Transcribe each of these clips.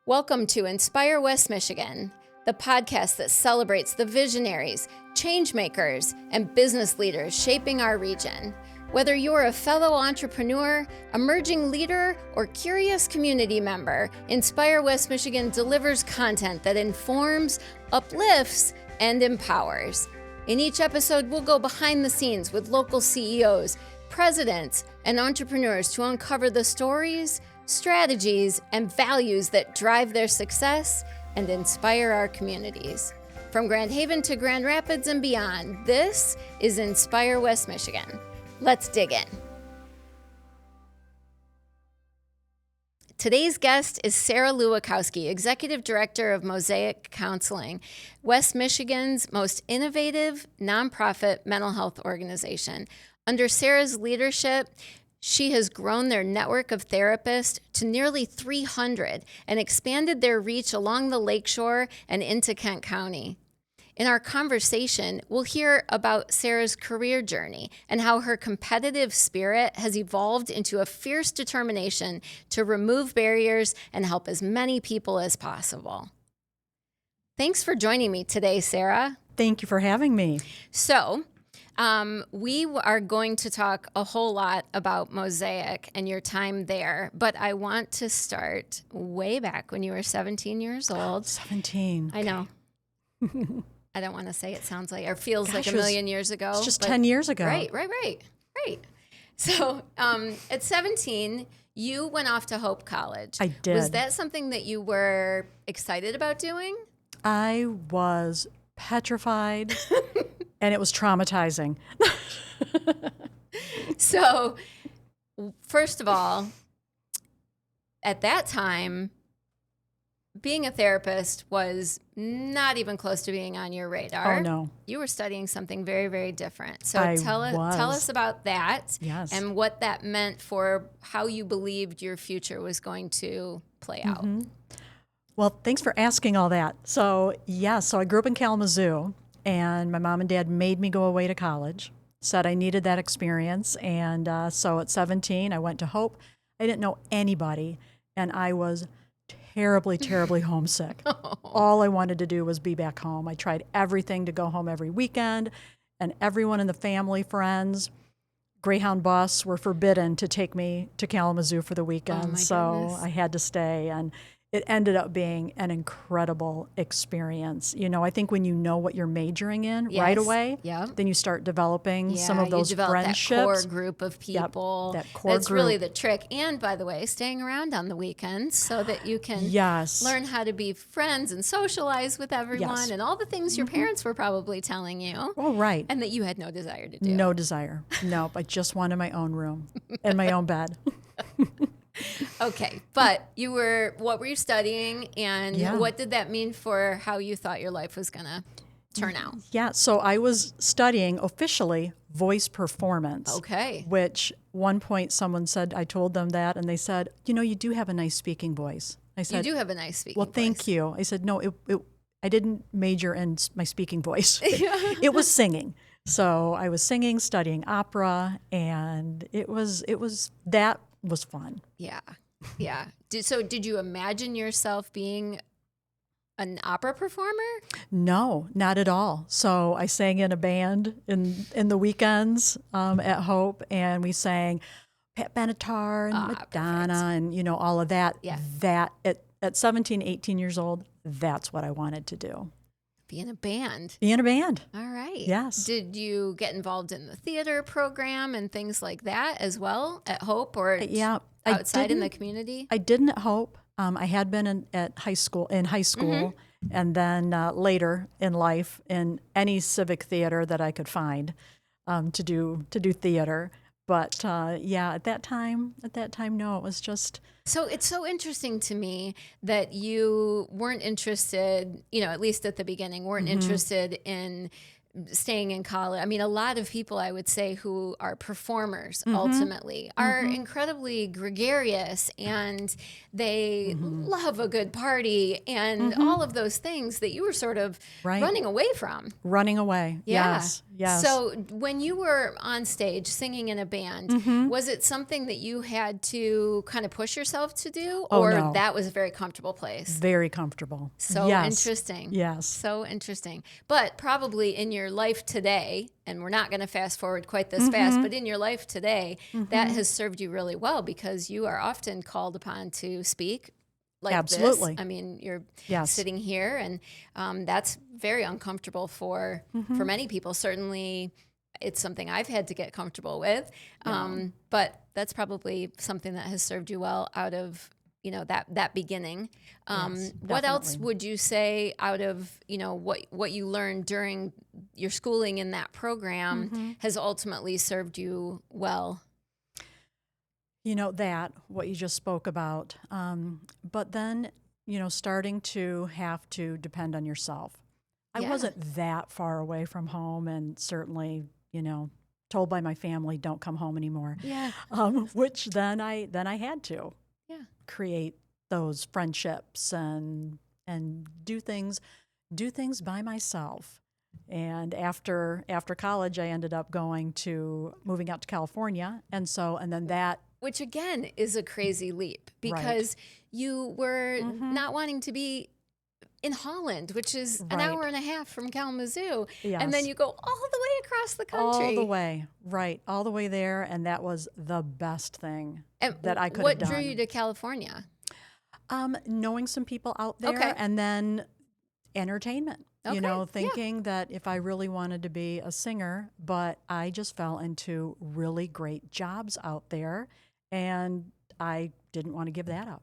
Welcome to Inspire West Michigan, the podcast that celebrates the visionaries, change makers, and business leaders shaping our region. Whether you're a fellow entrepreneur, emerging leader, or curious community member, Inspire West Michigan delivers content that informs, uplifts, and empowers. In each episode, we'll go behind the scenes with local CEOs, presidents, and entrepreneurs to uncover the stories, strategies, and values that drive their success and inspire our communities. From Grand Haven to Grand Rapids and beyond, this is Inspire West Michigan. Let's dig in. Today's guest is Sarah Lewakowski, Executive Director of Mosaic Counseling, West Michigan's most innovative nonprofit mental health organization. Under Sarah's leadership, she has grown their network of therapists to nearly 300 and expanded their reach along the lakeshore and into Kent County. In our conversation, we'll hear about Sarah's career journey and how her competitive spirit has evolved into a fierce determination to remove barriers and help as many people as possible. Thanks for joining me today, Sarah. Thank you for having me. So, we are going to talk a whole lot about Mosaic and your time there, but I want to start way back when you were 17 years old. 17. I know. I don't want to say it sounds like, or feels like a million years ago. It's just 10 years ago. Right. So at 17, you went off to Hope College. I did. Was that something that you were excited about doing? I was petrified, and it was traumatizing. So, first of all, at that time, being a therapist was not even close to being on your radar. Oh, no. You were studying something very, very different. So I tell us about that. Yes. And what that meant for how you believed your future was going to play out. Mm-hmm. Well, thanks for asking all that. So I grew up in Kalamazoo, and my mom and dad made me go away to college, said I needed that experience. And so at 17, I went to Hope. I didn't know anybody, and I was terribly, terribly homesick. All I wanted to do was be back home. I tried everything to go home every weekend, and everyone in the family, friends, Greyhound bus were forbidden to take me to Kalamazoo for the weekend. So I had to stay, and it ended up being an incredible experience. You know, I think when you know what you're majoring in right away, then you start developing some of those friendships. That core group of people. That core That's group. really the trick. And by the way, staying around on the weekends so that you can learn how to be friends and socialize with everyone and all the things your parents were probably telling you. Oh, right. And that you had no desire to do. No desire. Nope. I just wanted my own room and my own bed. Okay, but what were you studying, and what did that mean for how you thought your life was going to turn out? Yeah, so I was studying officially voice performance. Okay. Which one point someone said, I told them that, and they said, you know, you do have a nice speaking voice. I said, you do have a nice speaking voice. Well, thank you. I said, no, I didn't major in my speaking voice. It was singing. So I was singing, studying opera, and it was fun. Yeah. Did you imagine yourself being an opera performer? No, not at all. So I sang in a band in the weekends at Hope, and we sang Pat Benatar and Madonna and, you know, all of that. Yeah. That at 17, 18 years old, that's what I wanted to do. Be in a band. All right. Yes. Did you get involved in the theater program and things like that as well at Hope, or outside in the community? I didn't at Hope. I had been in high school, and then later in life in any civic theater that I could find to do theater. But at that time, no, it was just. So it's so interesting to me that you weren't interested, you know, at least at the beginning, weren't interested in staying in college. I mean, a lot of people, I would say, who are performers ultimately are incredibly gregarious, and they love a good party and all of those things that you were sort of running away from. Running away. Yeah. Yes. So when you were on stage singing in a band, was it something that you had to kind of push yourself to do, or no. that was a very comfortable place? Very comfortable. So interesting. Yes. So interesting. But probably in your life today, and we're not going to fast forward quite this fast, but in your life today, that has served you really well, because you are often called upon to speak like Absolutely. this. I mean, you're sitting here, and that's very uncomfortable for many people. Certainly, it's something I've had to get comfortable with. But that's probably something that has served you well out of, that beginning. What else would you say out of, what you learned during your schooling in that program has ultimately served you well? What you just spoke about. But then, starting to have to depend on yourself. I wasn't that far away from home, and certainly, told by my family, don't come home anymore. Yeah. Which then I had to create those friendships and do things by myself. And after college, I ended up moving out to California, and then that. Which again is a crazy leap, because you were not wanting to be in Holland, which is an hour and a half from Kalamazoo. Yes. And then you go all the way across the country. All the way, right. All the way there. And that was the best thing that I could have done. What drew you to California? Knowing some people out there, and then entertainment. Thinking that if I really wanted to be a singer, but I just fell into really great jobs out there, and I didn't want to give that up.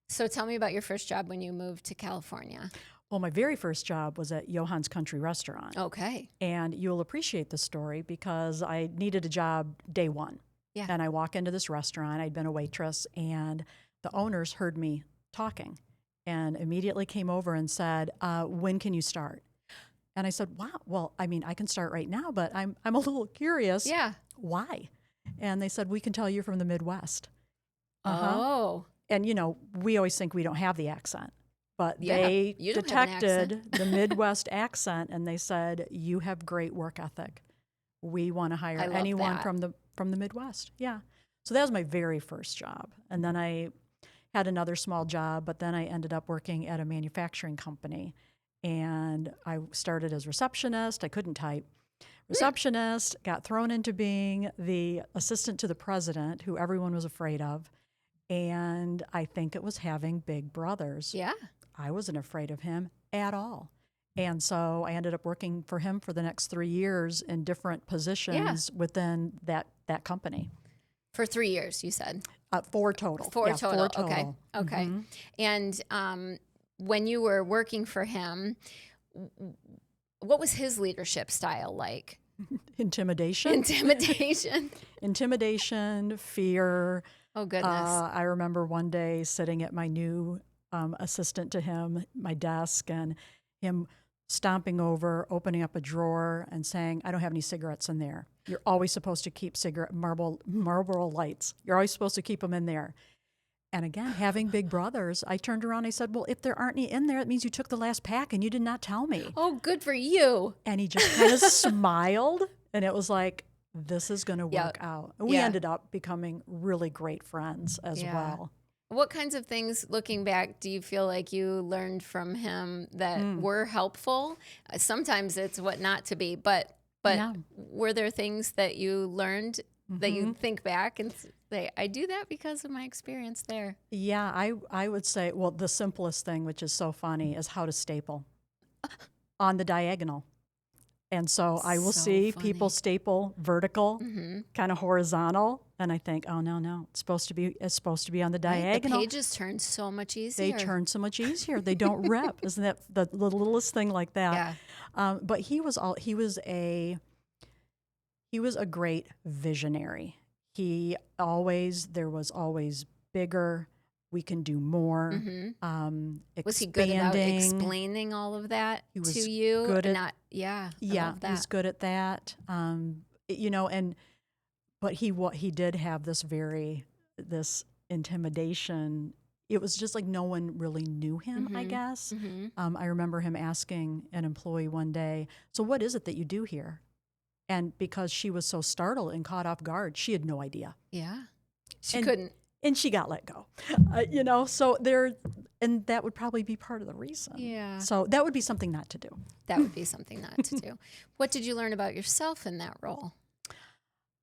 So tell me about your first job when you moved to California. Well, my very first job was at Johan's Country Restaurant. Okay. And you'll appreciate the story, because I needed a job day one. Yeah. And I walk into this restaurant. I'd been a waitress, and the owners heard me talking and immediately came over and said, when can you start? And I said, wow, well, I mean, I can start right now, but I'm a little curious. Yeah. Why? And they said, we can tell you're from the Midwest. Oh. And, we always think we don't have the accent, but they detected the Midwest accent, and they said, you have great work ethic. We want to hire anyone from the Midwest. Yeah. So that was my very first job. And then I had another small job, but then I ended up working at a manufacturing company. And I started as receptionist. I couldn't type. Receptionist, got thrown into being the assistant to the president, who everyone was afraid of. And I think it was having big brothers. Yeah. I wasn't afraid of him at all. And so I ended up working for him for the next 3 years in different positions within that company. For 3 years, you said? 4 total. Four total. Okay. Okay. And when you were working for him, what was his leadership style like? Intimidation, fear. Oh, goodness. I remember one day sitting at my new assistant to him, my desk, and him stomping over, opening up a drawer and saying, I don't have any cigarettes in there. You're always supposed to keep Marlboro lights. You're always supposed to keep them in there. And again, having big brothers, I turned around and I said, well, if there aren't any in there, it means you took the last pack and you did not tell me. Oh, good for you. And he just kind of smiled, and it was like, this is going to work out. And we ended up becoming really great friends as well. What kinds of things, looking back, do you feel like you learned from him that were helpful? Sometimes it's what not to be, but were there things that you learned that you think back and say, I do that because of my experience there? Yeah, I would say, well, the simplest thing, which is so funny, is how to staple on the diagonal. And so I will see people staple vertical, kind of horizontal, and I think, oh no, it's supposed to be on the diagonal. The pages turn so much easier. They turn so much easier. They don't rip. Isn't that the littlest thing like that? Yeah. But he was a great visionary. There was always bigger, We can do more. Was he good about Expanding. explaining all of that He was to you? good at- Not, yeah, I Yeah, love that. he's good at that. But he did have this intimidation. It was just like no one really knew him, I guess. I remember him asking an employee one day, "So what is it that you do here?" And because she was so startled and caught off guard, she had no idea. Yeah. She And- couldn't. And she got let go. And that would probably be part of the reason. Yeah. So that would be something not to do. That would be something not to do. What did you learn about yourself in that role?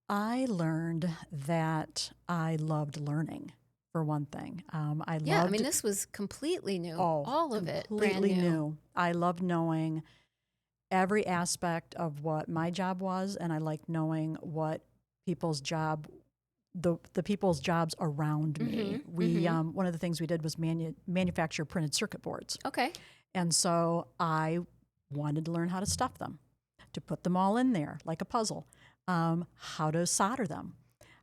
I learned that I loved learning, for one thing. Yeah, I mean, this was completely new. All of it, brand completely new. new. I loved knowing every aspect of what my job was, and I liked knowing what people's the people's jobs around me. One of the things we did was manufacture printed circuit boards. Okay. And so I wanted to learn how to stuff them, to put them all in there like a puzzle, how to solder them,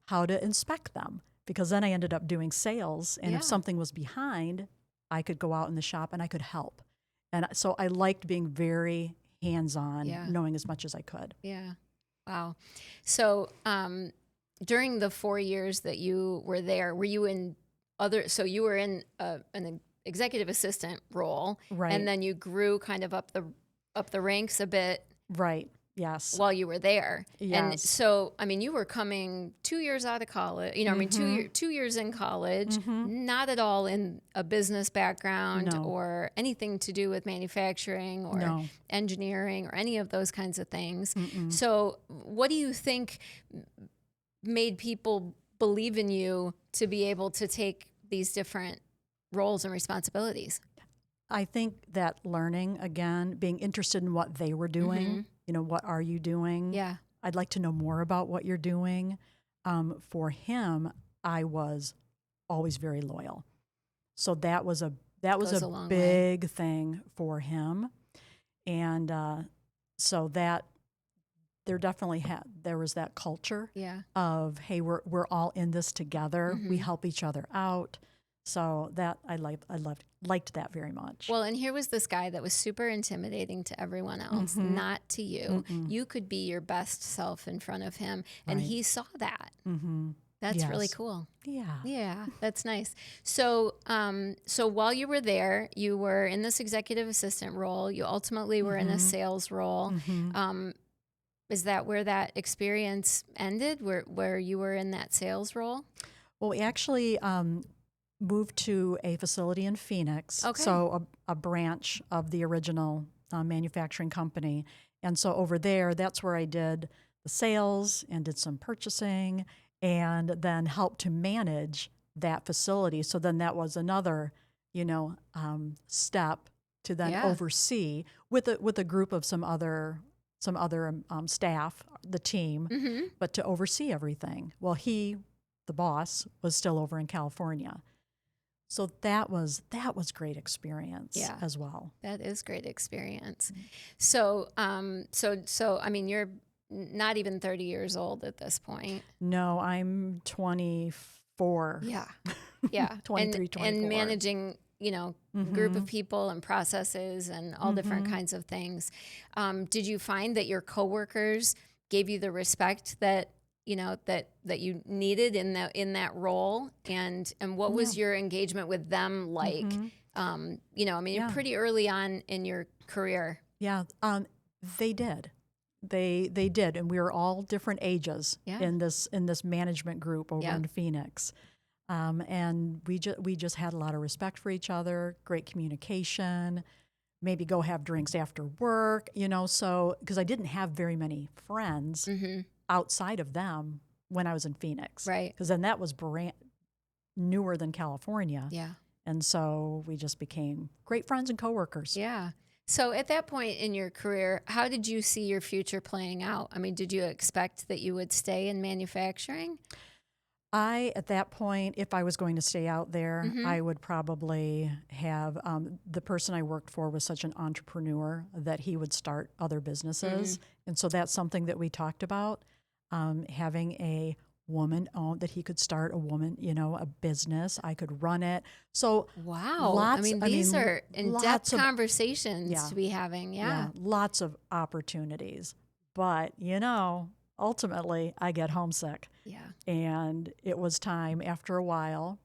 how to inspect them, because then I ended up doing sales. And if something was behind, I could go out in the shop and I could help. And so I liked being very hands-on, knowing as much as I could. Yeah. Wow. So during the 4 years that you were there, were you in so you were in an executive assistant role, Right. and then you grew kind of up the ranks a bit. Right. Yes. While you were there. Yes. And so, I mean, you were coming 2 years out of college, I mean, 2 years in college, not at all in a business background or anything to do with manufacturing or engineering or any of those kinds of things. So what do you think made people believe in you to be able to take these different roles and responsibilities? I think that learning, again, being interested in what they were doing, what are you doing? Yeah. I'd like to know more about what you're doing. For him, I was always very loyal. So that was a long big thing for him. And so that there was that culture of, hey, we're all in this together. We help each other out. So that I liked that very much. Well, and here was this guy that was super intimidating to everyone else, not to you. You could be your best self in front of him, and he saw that. That's really cool. Yeah, that's nice. So, so while you were there, you were in this executive assistant role. You ultimately were in a sales role. Is that where that experience ended, where you were in that sales role? Well, we actually moved to a facility in Phoenix, so a branch of the original manufacturing company. And so over there, that's where I did the sales and did some purchasing and then helped to manage that facility. So then that was another, step to then oversee with a group of some other staff, the team, but to oversee everything. Well, the boss, was still over in California. So that was great experience as well. That is great experience. So, so I mean, you're not even 30 years old at this point. No, I'm 24. Yeah. 23, 24. And managing, group of people and processes and all different kinds of things. Did you find that your coworkers gave you the respect that that you needed in that role, and what was your engagement with them like? I mean, you're pretty early on in your career. Yeah, they did. They did, and we were all different ages in this management group over in Phoenix, and we just had a lot of respect for each other, great communication. Maybe go have drinks after work, So because I didn't have very many friends outside of them when I was in Phoenix, right? Because then that was newer than California, and so we just became great friends and coworkers. Yeah. So at that point in your career, how did you see your future playing out? I mean, did you expect that you would stay in manufacturing? At that point, if I was going to stay out there, I would probably have, the person I worked for was such an entrepreneur that he would start other businesses. And so that's something that we talked about, having a woman-owned, that he could start a business. I could run it. So wow. These are in-depth conversations to be having. Yeah. Lots of opportunities. But, ultimately, I get homesick. Yeah. And it was time after a while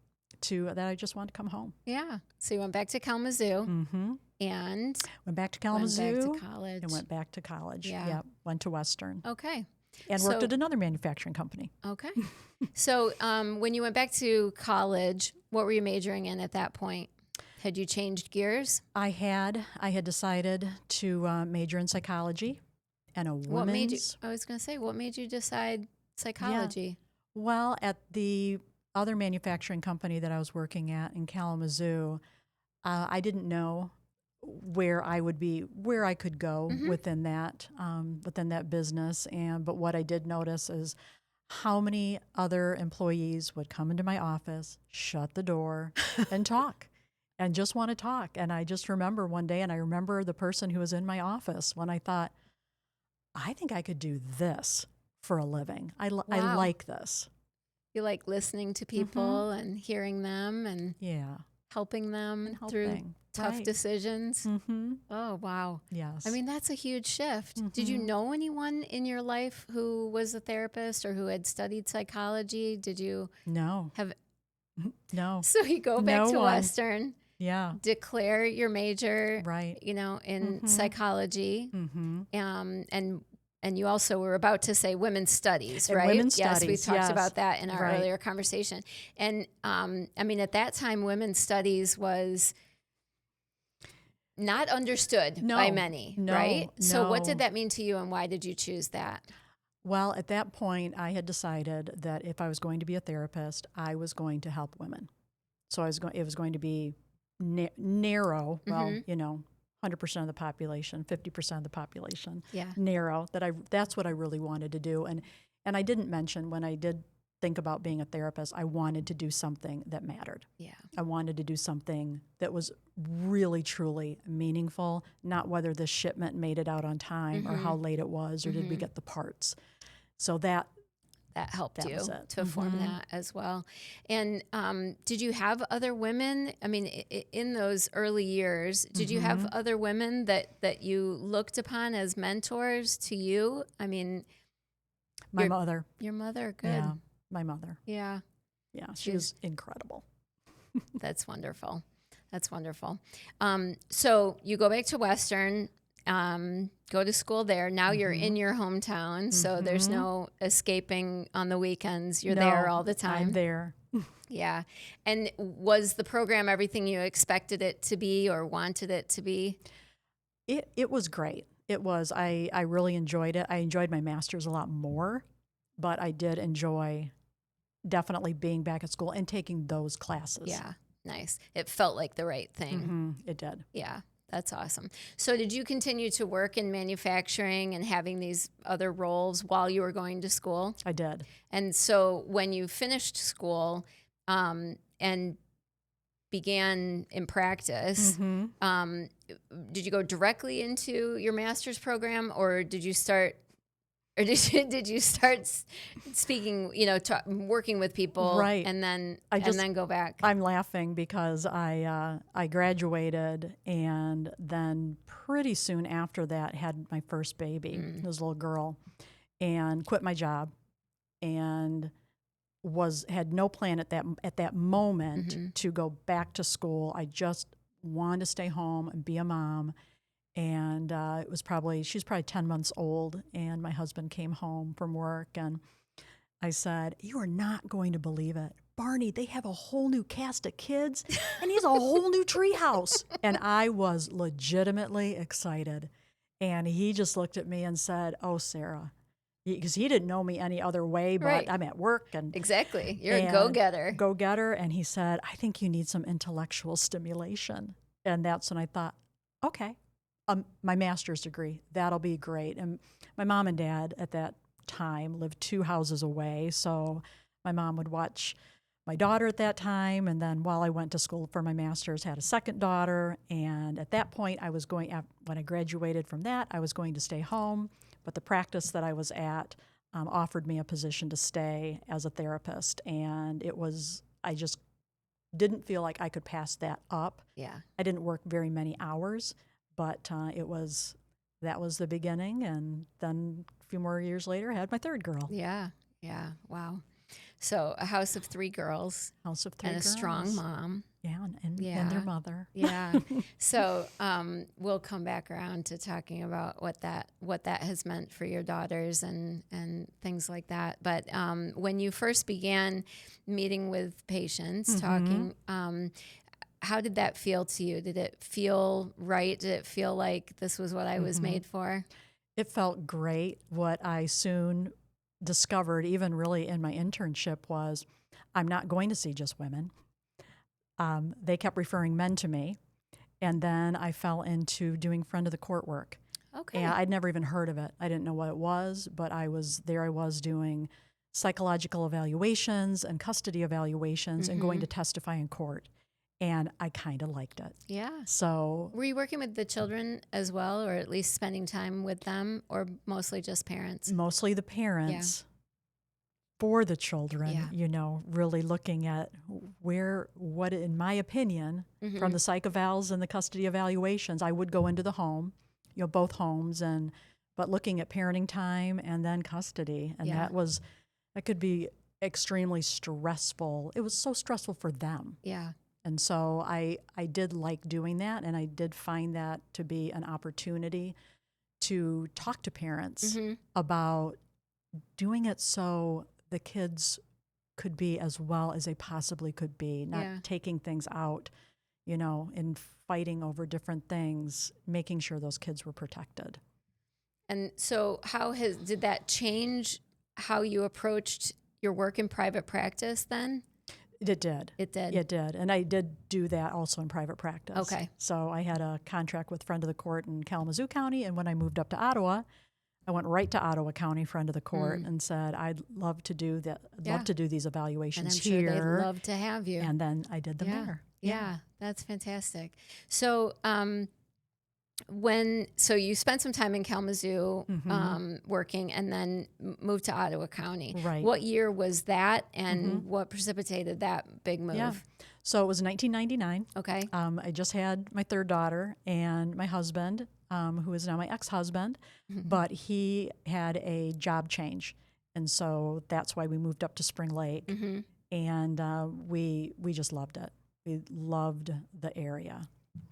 that I just wanted to come home. Yeah. So you went back to Kalamazoo. Mm-hmm. And went back to Kalamazoo. Went back to college. And went back to college. Yeah. Yep. Went to Western. Okay. And worked at another manufacturing company. Okay. So when you went back to college, what were you majoring in at that point? Had you changed gears? I had decided to major in psychology and a women's. What made you decide psychology? Yeah. Well, at the other manufacturing company that I was working at in Kalamazoo, I didn't know where I could go within that business. But what I did notice is how many other employees would come into my office, shut the door, and talk, and just want to talk. And I just remember one day, and I remember the person who was in my office when I thought, I think I could do this for a living. I like this. You like listening to people and hearing them and helping them through tough decisions. Mm-hmm. Oh, wow. Yes. That's a huge shift. Did you know anyone in your life who was a therapist or who had studied psychology? Did you No. So you go back to Western. Yeah. Declare your major, right? In psychology, Mm-hmm. And you also were about to say women's studies, right? Women's yes, studies. we talked about that in our earlier conversation. And at that time, women's studies was not understood by many, right? So what did that mean to you, and why did you choose that? Well, at that point, I had decided that if I was going to be a therapist, I was going to help women. So it was going to be narrow. Well, 100% of the population, 50% of the population. Yeah. Narrow. That's what I really wanted to do. And I didn't mention, when I did think about being a therapist, I wanted to do something that mattered. Yeah. I wanted to do something that was really, truly meaningful, not whether the shipment made it out on time or how late it was or did we get the parts. So that helped you to form that as well. And did you have other women? In those early years, did you have other women that you looked upon as mentors to you? My mother. Your mother, good. Yeah, my mother. Yeah. Yeah, she was incredible. That's wonderful. That's wonderful. So you go back to Western, go to school there. Now you're in your hometown, so there's no escaping on the weekends. You're there all the time. I'm there. Yeah. And was the program everything you expected it to be or wanted it to be? It was great. It was. I really enjoyed it. I enjoyed my master's a lot more, but I did enjoy definitely being back at school and taking those classes. Yeah. Nice. It felt like the right thing. It did. Yeah. That's awesome. So did you continue to work in manufacturing and having these other roles while you were going to school? I did. And so when you finished school and began in practice, did you go directly into your master's program, or did you start speaking, working with people, right, and then go back? I'm laughing because I graduated, and then pretty soon after that had my first baby, this little girl, and quit my job, and had no plan at that moment to go back to school. I just wanted to stay home and be a mom. And she was probably 10 months old, and my husband came home from work, and I said, "You are not going to believe it, Barney, they have a whole new cast of kids, and he has a whole new treehouse." And I was legitimately excited. And he just looked at me and said, "Oh, Sarah," because he didn't know me any other way, but right. I'm at work. And exactly. You're a go-getter. Go-getter. And he said, "I think you need some intellectual stimulation." And that's when I thought, okay. My master's degree, that'll be great. And my mom and dad at that time lived 2 houses away, so my mom would watch my daughter at that time, and then while I went to school for my master's, had a second daughter. And at that point, when I graduated from that, I was going to stay home, but the practice that I was at, offered me a position to stay as a therapist, and I just didn't feel like I could pass that up. Yeah. I didn't work very many hours, but that was the beginning, and then a few more years later, I had my third girl. Yeah. Yeah. Wow. So a house of 3 girls. House of 3 and girls. a strong mom. Yeah, and their mother. Yeah. So we'll come back around to talking about what that has meant for your daughters and things like that. But when you first began meeting with patients, talking, how did that feel to you? Did it feel right? Did it feel like this was what I was made for? It felt great. What I soon discovered, even really in my internship, was I'm not going to see just women. They kept referring men to me, and then I fell into doing friend of the court work. Okay. And I'd never even heard of it. I didn't know what it was, but I was doing psychological evaluations and custody evaluations and going to testify in court. And I kind of liked it. Yeah. So were you working with the children as well, or at least spending time with them, or mostly just parents? Mostly the parents for the children, really looking at what in my opinion, from the psych evals and the custody evaluations, I would go into the home, both homes, but looking at parenting time and then custody. And that could be extremely stressful. It was so stressful for them. Yeah. And so I did like doing that, and I did find that to be an opportunity to talk to parents about doing it so the kids could be as well as they possibly could be, not taking things out, and fighting over different things, making sure those kids were protected. And so did that change how you approached your work in private practice then? It did. It did? It did. And I did do that also in private practice. Okay. So I had a contract with Friend of the Court in Kalamazoo County, and when I moved up to Ottawa, I went right to Ottawa County Friend of the Court and said, I'd love to do that. Love to do these evaluations here. And I'm sure they'd love to have you. And then I did them there. Yeah, that's fantastic. So so you spent some time in Kalamazoo working and then moved to Ottawa County. Right. What year was that, and what precipitated that big move? Yeah. So it was 1999. Okay. I just had my third daughter, and my husband, who is now my ex-husband, but he had a job change. And so that's why we moved up to Spring Lake. And we just loved it. We loved the area.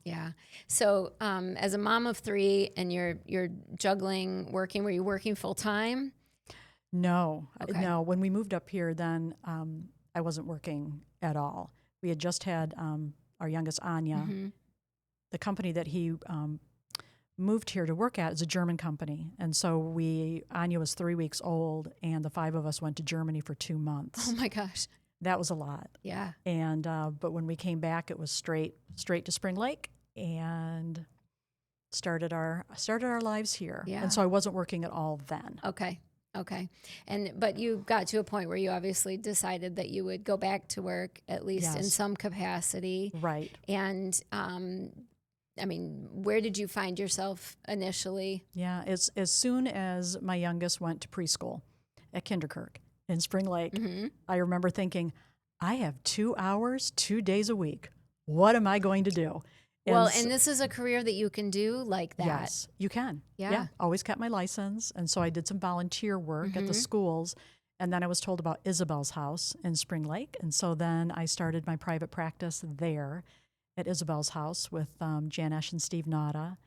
Yeah. So as a mom of 3 and you're juggling working, were you working full time? No. Okay. No. When we moved up here, then I wasn't working at all. We had just had our youngest, Anya. The company that he moved here to work at is a German company. And so Anya was 3 weeks old, and the 5 of us went to Germany for 2 months. Oh my gosh. That was a lot. Yeah. And but when we came back, it was straight to Spring Lake, and started our lives here. Yeah. And so I wasn't working at all then. Okay. But you got to a point where you obviously decided that you would go back to work, at least in some capacity. Right. And where did you find yourself initially? Yeah. As soon as my youngest went to preschool at Kinderkirk in Spring Lake, I remember thinking, I have 2 hours, 2 days a week. What am I going to do? And this is a career that you can do like that. Yes, you can. Yeah. Always kept my license. And so I did some volunteer work at the schools. And then I was told about Isabel's house in Spring Lake. And so then I started my private practice there at Isabel's house with Janesh and Steve Nada.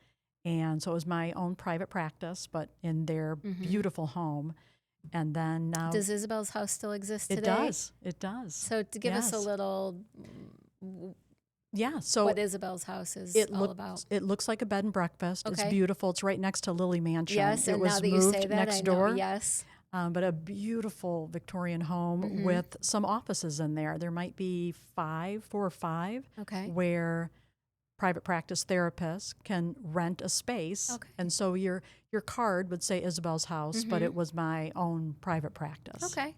And so it was my own private practice, but in their beautiful home. And then now... Does Isabel's house still exist today? It does. So to give us a little... Yeah, so what Isabel's house is all about. It looks like a bed and breakfast. Okay. It's beautiful. It's right next to Lily Mansion. Yes, it and was now that moved you say that, next I know. door. Yes. But a beautiful Victorian home with some offices in there. There might be 4 or 5, where private practice therapists can rent a space. Okay. And so your card would say Isabel's house, but it was my own private practice. Okay.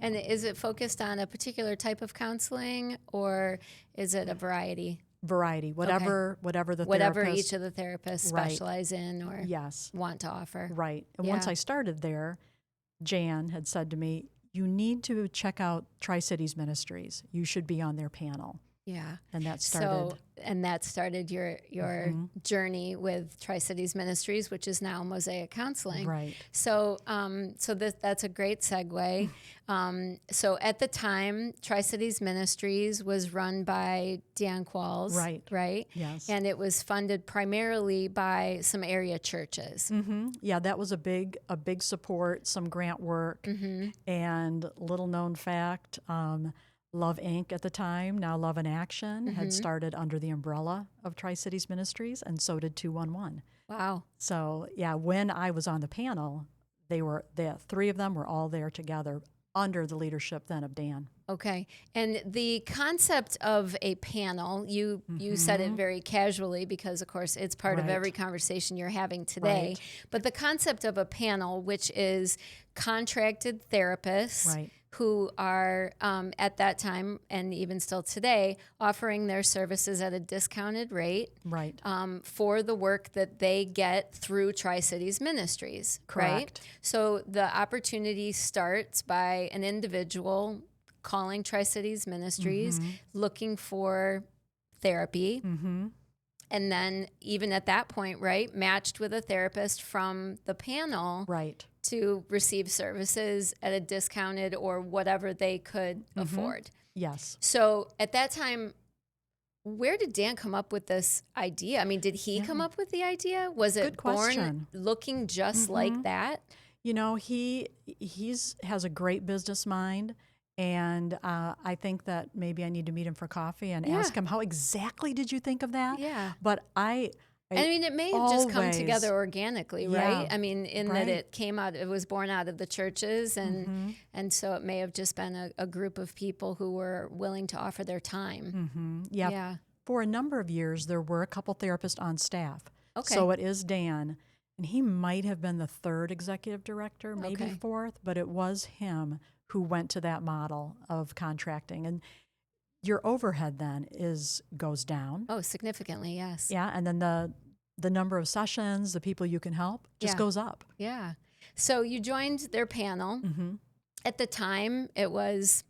And is it focused on a particular type of counseling, or is it a variety? Variety, whatever each of the therapists specialize in or want to offer. Right. And once I started there, Jan had said to me, you need to check out Tri-Cities Ministries. You should be on their panel. Yeah. And that started. That started your journey with Tri-Cities Ministries, which is now Mosaic Counseling. Right. So that's a great segue. So at the time, Tri-Cities Ministries was run by Dan Qualls. Right. Yes. And it was funded primarily by some area churches. Mm-hmm. Yeah, that was a big support, some grant work, and little known fact. Love Inc. at the time, now Love in Action, had started under the umbrella of Tri-Cities Ministries, and so did 211. Wow. So, yeah, when I was on the panel, the three of them were all there together under the leadership then of Dan. Okay. And the concept of a panel, you said it very casually because, of course, it's part of every conversation you're having today. Right. But the concept of a panel, which is contracted therapists who are, at that time and even still today, offering their services at a discounted rate for the work that they get through Tri-Cities Ministries. Correct. Right? So the opportunity starts by an individual calling Tri-Cities Ministries, looking for therapy. And then even at that point, matched with a therapist from the panel to receive services at a discounted or whatever they could afford. Yes. So at that time, where did Dan come up with this idea? I mean, did he come up with the idea? Was it born looking just like that? You know, he's has a great business mind. And I think that maybe I need to meet him for coffee and ask him, how exactly did you think of that? Yeah. But I mean, it may have just come together organically, right? I mean, that it was born out of the churches, and so it may have just been a group of people who were willing to offer their time. Yeah. For a number of years, there were a couple therapists on staff. Okay. So it is Dan, and he might have been the third executive director, maybe fourth, but it was him who went to that model of contracting. And your overhead then goes down. Oh, significantly, yes. Yeah, and then the number of sessions, the people you can help just goes up. Yeah. So you joined their panel. At the time, it was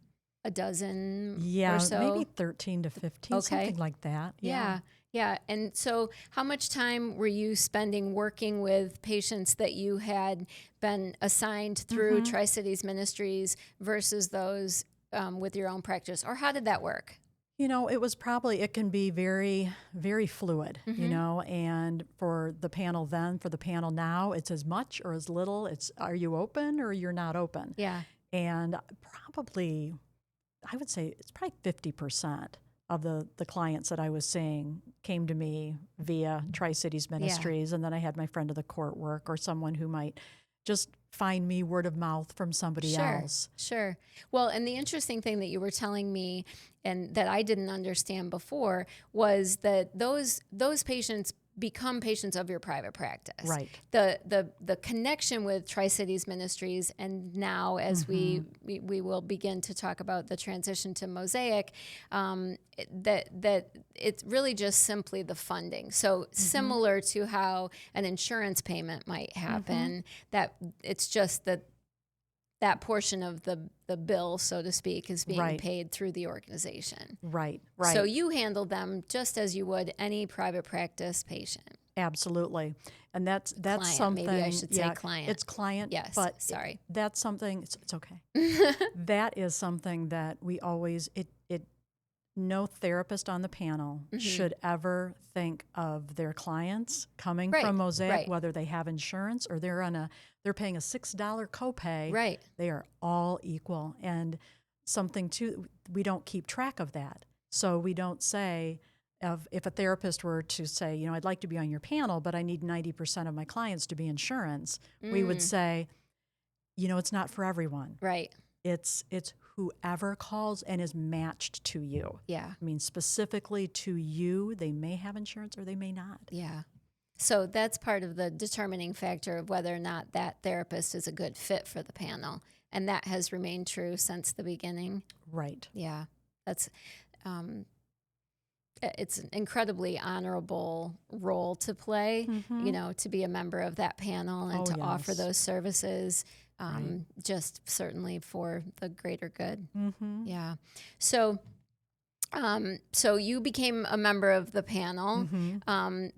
a dozen or so. Maybe 13 to 15, something like that. Yeah. And so how much time were you spending working with patients that you had been assigned through Tri-Cities Ministries versus those with your own practice? Or how did that work? You know, it can be very, very fluid, you know, and for the panel then, for the panel now, it's as much or as little. Are you open or you're not open? Yeah. And I would say it's probably 50% of the clients that I was seeing came to me via Tri-Cities Ministries, and then I had my friend of the court work or someone who might just find me word of mouth from somebody else. Sure. Well, and the interesting thing that you were telling me and that I didn't understand before was that those patients become patients of your private practice. Right. The connection with Tri-Cities Ministries, and now as we will begin to talk about the transition to Mosaic, that it's really just simply the funding. So similar to how an insurance payment might happen, that it's just that portion of the bill, so to speak, is being paid through the organization. Right. So you handle them just as you would any private practice patient. Absolutely. And that's client, something. Maybe I should say client. It's client. Yes. But sorry. That's something. It's okay. That is something that we always. No therapist on the panel should ever think of their clients coming from Mosaic, whether they have insurance or they're paying a $6 copay. Right. They are all equal. And something too, we don't keep track of that. So we don't say, if a therapist were to say, I'd like to be on your panel, but I need 90% of my clients to be insurance, we would say, it's not for everyone. Right. It's whoever calls and is matched to you. Yeah. I mean, specifically to you, they may have insurance or they may not. Yeah. So that's part of the determining factor of whether or not that therapist is a good fit for the panel. And that has remained true since the beginning. Right. Yeah. That's, it's an incredibly honorable role to play, to be a member of that panel and to offer those services. Right. just certainly for the greater good. Mm-hmm. Yeah. So, so you became a member of the panel,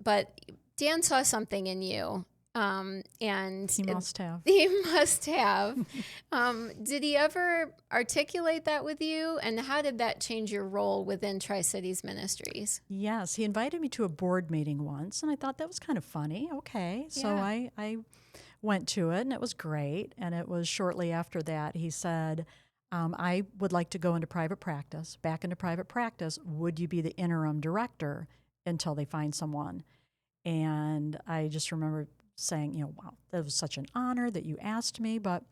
but Dan saw something in you, and He must have. he must have. Did he ever articulate that with you, and how did that change your role within Tri-Cities Ministries? Yes, he invited me to a board meeting once, and I thought that was kind of funny. Okay, so Yeah. I went to it, and it was great. And it was shortly after that he said, I would like to go into private practice, back into private practice. Would you be the interim director until they find someone? And I just remember saying, wow, that was such an honor that you asked me, but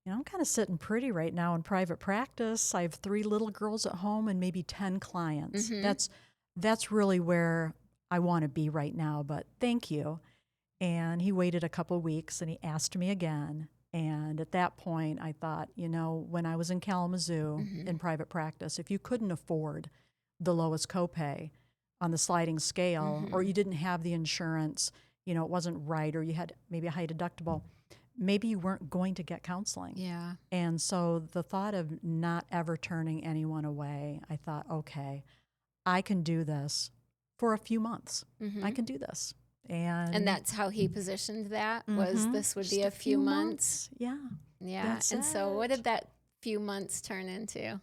I'm kind of sitting pretty right now in private practice. I have 3 little girls at home and maybe 10 clients. That's really where I want to be right now, but thank you. And he waited a couple of weeks and he asked me again. And at that point, I thought, when I was in Kalamazoo in private practice, if you couldn't afford the lowest copay on the sliding scale, or you didn't have the insurance, it wasn't right, or you had maybe a high deductible, maybe you weren't going to get counseling. Yeah. And so the thought of not ever turning anyone away, I thought, okay, I can do this for a few months. I can do this. And that's how he positioned that, was this would be a few months. Yeah. Yeah. That's And so it. what did that few months turn into?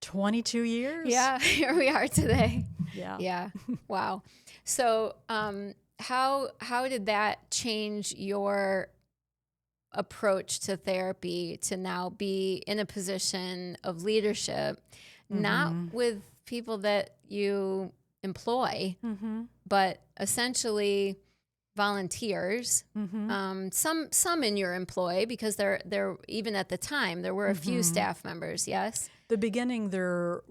22 years. Yeah, here we are today. Yeah. Yeah. Wow. So how did that change your approach to therapy to now be in a position of leadership, not with people that you employ, but essentially volunteers, some in your employ, because there even at the time there were a few staff members. Yes. The beginning there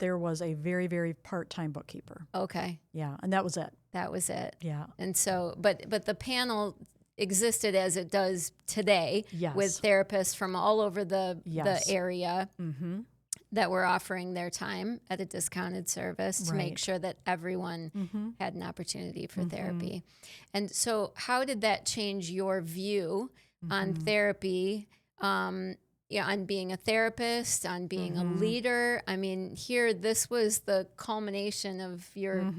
was a very, very part-time bookkeeper. Okay. Yeah, and that was it. That was it. Yeah. And so, but the panel existed as it does today, Yes. with therapists from all over the Yes. area that were offering their time at a discounted service to make Right. sure that everyone had an opportunity for therapy. And so how did that change your view on therapy, on being a therapist, on being a leader? I mean, this was the culmination of your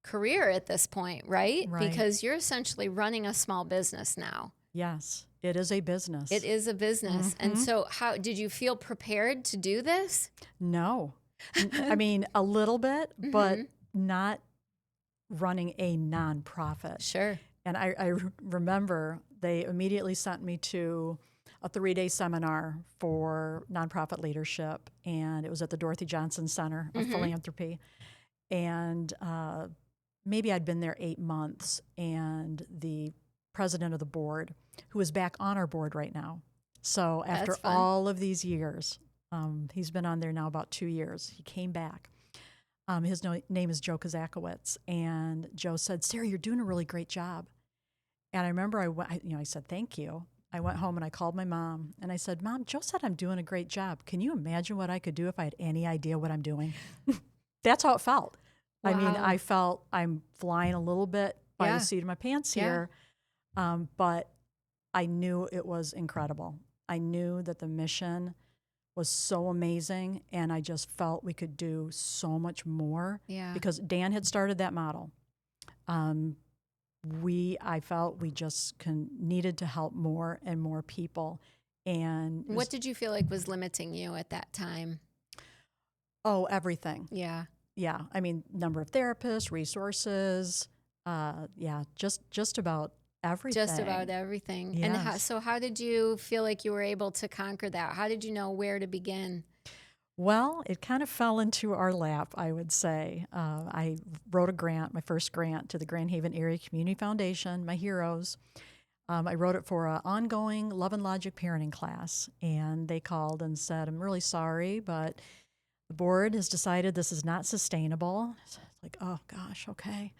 career at this point, right? Right. Because you're essentially running a small business now. Yes, it is a business. It is a business. And so how did you feel prepared to do this? No. I mean, a little bit, but not running a nonprofit. Sure. And I remember they immediately sent me to a 3-day seminar for nonprofit leadership, and it was at the Dorothy Johnson Center of Philanthropy. And maybe I'd been there 8 months, and the president of the board, who is back on our board right now. So after That's fun. all of these years, he's been on there now about 2 years. He came back. His name is Joe Kazakowicz, and Joe said, "Sarah, you're doing a really great job." And I remember I said, "Thank you." I went home and I called my mom and I said, "Mom, Joe said I'm doing a great job. Can you imagine what I could do if I had any idea what I'm doing?" That's how it felt. I mean, Wow. I felt I'm flying a little bit by Yeah. the seat of my pants Yeah. here, but I knew it was incredible. I knew that the mission was so amazing, and I just felt we could do so much more Yeah. because Dan had started that model. I felt we just needed to help more and more people. And What did you feel like was limiting you at that time? everything. Yeah. Yeah, I mean, number of therapists, resources, just about everything. Just about everything. And Yes. how did you feel like you were able to conquer that? How did you know where to begin? Well, it kind of fell into our lap, I would say. I wrote a grant, my first grant, to the Grand Haven Area Community Foundation, my heroes. I wrote it for an ongoing Love and Logic parenting class, and they called and said, "I'm really sorry, but the board has decided this is not sustainable." It's like, oh gosh, okay.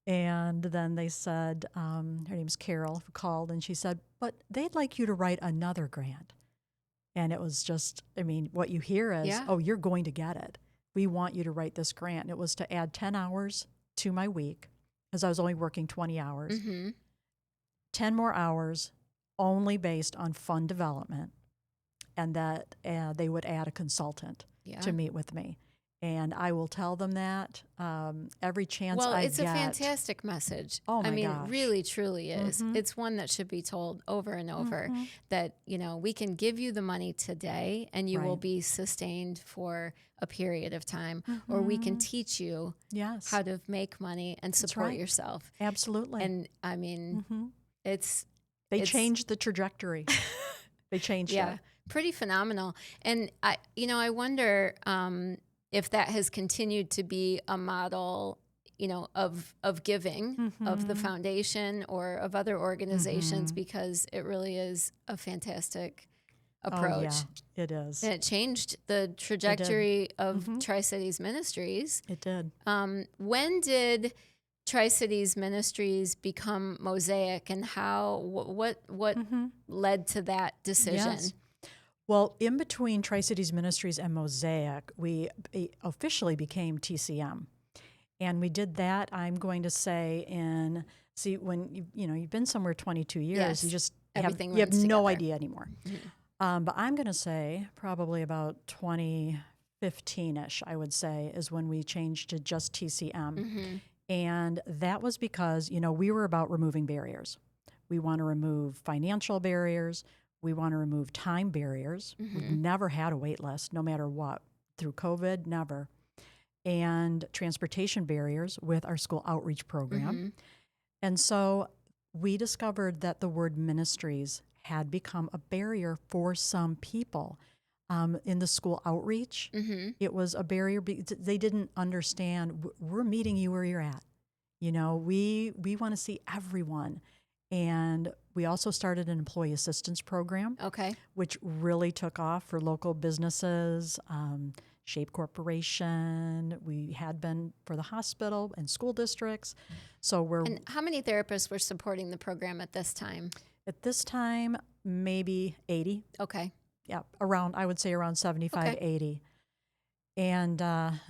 And then they said, her name's Carol, who called, and she said, "But they'd like you to write another grant." And it was just, I mean, what you hear is, Yeah. "Oh, you're going to get it. We want you to write this grant." And it was to add 10 hours to my week, because I was only working 20 hours. 10 more hours only based on fund development, and that they would add a consultant to meet with me. And I will tell them that every chance I get. Well, it's a fantastic message. Oh my I mean, gosh. it really, truly is. It's one that should be told over and over that, we can give you the money today and you will be sustained for a period of time, or we can teach you how to make money and support yourself. Absolutely. And I mean, They changed the trajectory. They changed it. Pretty phenomenal. And I wonder if that has continued to be a model, of giving of the foundation or of other organizations, because it really is a fantastic approach. Oh, yeah, it is. And it changed the trajectory of Tri-Cities Ministries. It did. When did Tri-Cities Ministries become Mosaic, and what led to that decision? Yes. Well, in between Tri-Cities Ministries and Mosaic, we officially became TCM. And we did that, I'm going to say, when you've been somewhere 22 years, you just have no idea anymore. But I'm going to say probably about 2015-ish, I would say, is when we changed to just TCM. And that was because, we were about removing barriers. We want to remove financial barriers. We want to remove time barriers. We've never had a wait list, no matter what. Through COVID, never. And transportation barriers with our school outreach program. And so we discovered that the word ministries had become a barrier for some people. In the school outreach, it was a barrier. They didn't understand, we're meeting you where you're at. We want to see everyone. And we also started an employee assistance program, which really took off for local businesses, Shape Corporation. We had been for the hospital and school districts. And how many therapists were supporting the program at this time? At this time, maybe 80. Okay. Yeah, I would say around 75, 80. And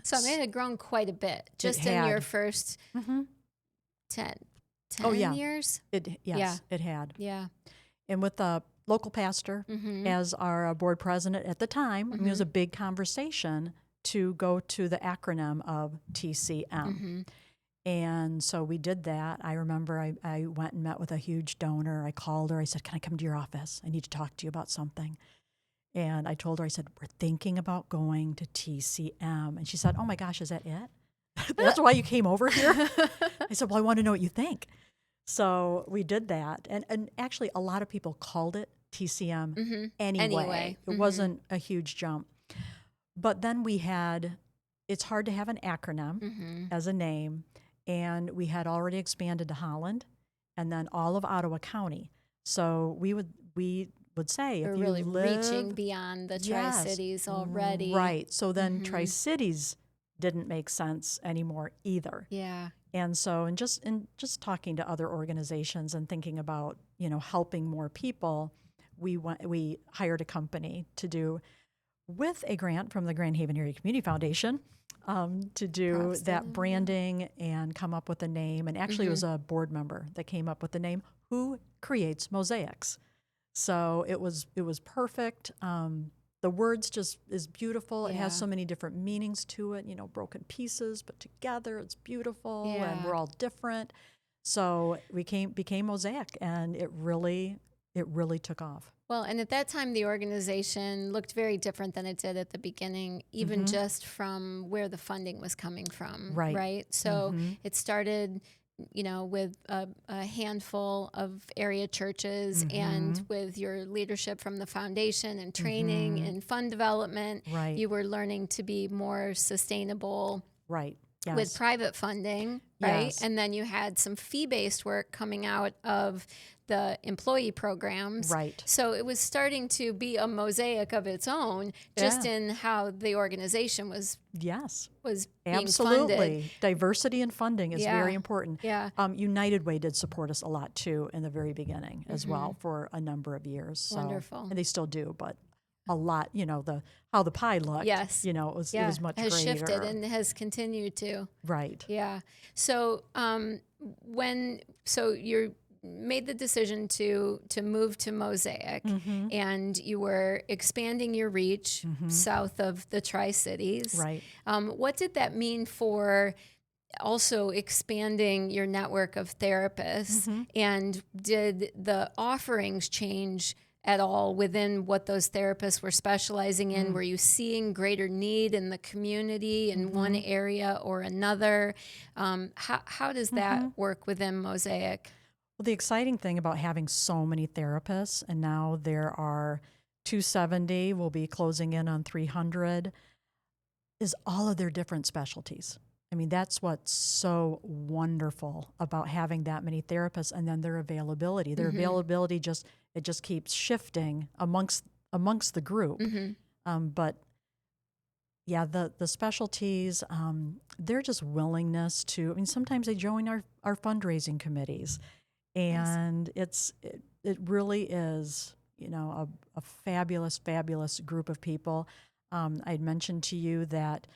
so it had grown quite a bit just in your first 10 years? It had. Yeah. And with the local pastor as our board president at the time, it was a big conversation to go to the acronym of TCM. And so we did that. I remember I went and met with a huge donor. I called her. I said, "Can I come to your office? I need to talk to you about something." And I told her, I said, "We're thinking about going to TCM." And she said, "Oh my gosh, is that it? That's why you came over here?" I said, "Well, I want to know what you think." So we did that. And actually, a lot of people called it TCM anyway. It wasn't a huge jump. But then it's hard to have an acronym as a name. And we had already expanded to Holland and then all of Ottawa County. So we would say, if you really live, reaching beyond the Tri-Cities already. Right. So then Tri-Cities didn't make sense anymore either. Yeah. And so, and just talking to other organizations and thinking about, helping more people, we hired a company to do, with a grant from the Grand Haven Area Community Foundation, to do that branding and come up with a name. And actually, it was a board member that came up with the name, who creates mosaics. So it was perfect. The words just is beautiful. It has so many different meanings to it, broken pieces, but together it's beautiful and we're all different. So we became Mosaic, and it really took off. Well, and at that time, the organization looked very different than it did at the beginning, even just from where the funding was coming from. Right. So it started, with a handful of area churches, and with your leadership from the foundation and training and fund development, you were learning to be more sustainable. Right. Yes. With private funding, right? And then you had some fee-based work coming out of the employee programs. Right. So it was starting to be a mosaic of its own, just in how the organization was being Absolutely. funded. Diversity in funding is very important. Yeah. United Way did support us a lot too in the very beginning as well for a number of years. So, wonderful. And they still do, but a lot, how the pie looked. Yes. It was much greater. Has shifted and has continued to. Right. Yeah. So made the decision to move to Mosaic, and you were expanding your reach south of the Tri-Cities. Right. What did that mean for also expanding your network of therapists? And did the offerings change at all within what those therapists were specializing in? Were you seeing greater need in the community in one area or another? How does that work within Mosaic? Well, the exciting thing about having so many therapists, and now there are 270, we'll be closing in on 300, is all of their different specialties. I mean, that's what's so wonderful about having that many therapists, and then their availability. Their availability just keeps shifting amongst the group. But yeah, the specialties, their just willingness to. I mean, sometimes they join our fundraising committees, and it really is, a fabulous group of people. I'd mentioned to you that,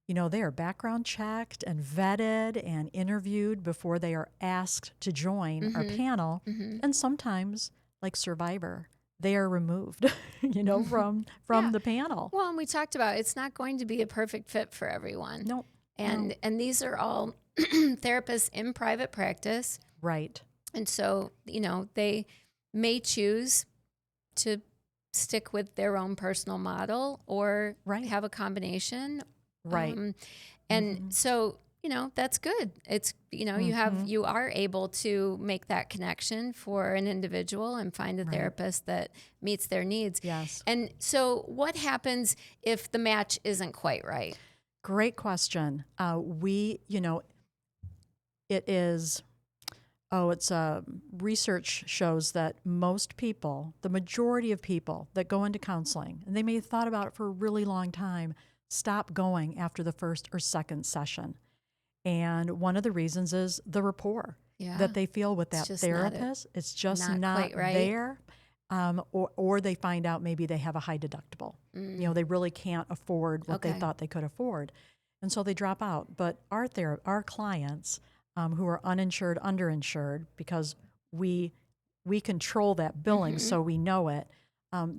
they are background checked and vetted and interviewed before they are asked to join our panel. And sometimes, like Survivor, they are removed, from the panel. Well, and we talked about it's not going to be a perfect fit for everyone. No. And these are all therapists in private practice. Right. And so, they may choose to stick with their own personal model or have a combination. Right. And so, that's good. It's, you are able to make that connection for an individual and find a therapist that meets their needs. Yes. And so what happens if the match isn't quite right? Great question. Research shows that most people, the majority of people that go into counseling, and they may have thought about it for a really long time, stop going after the first or second session. And one of the reasons is the rapport that they feel with that therapist. It's just not quite right. there. Or they find out maybe they have a high deductible. They really can't afford what they thought they could afford. And so they drop out. But our clients who are uninsured, underinsured, because we control that billing, so we know it,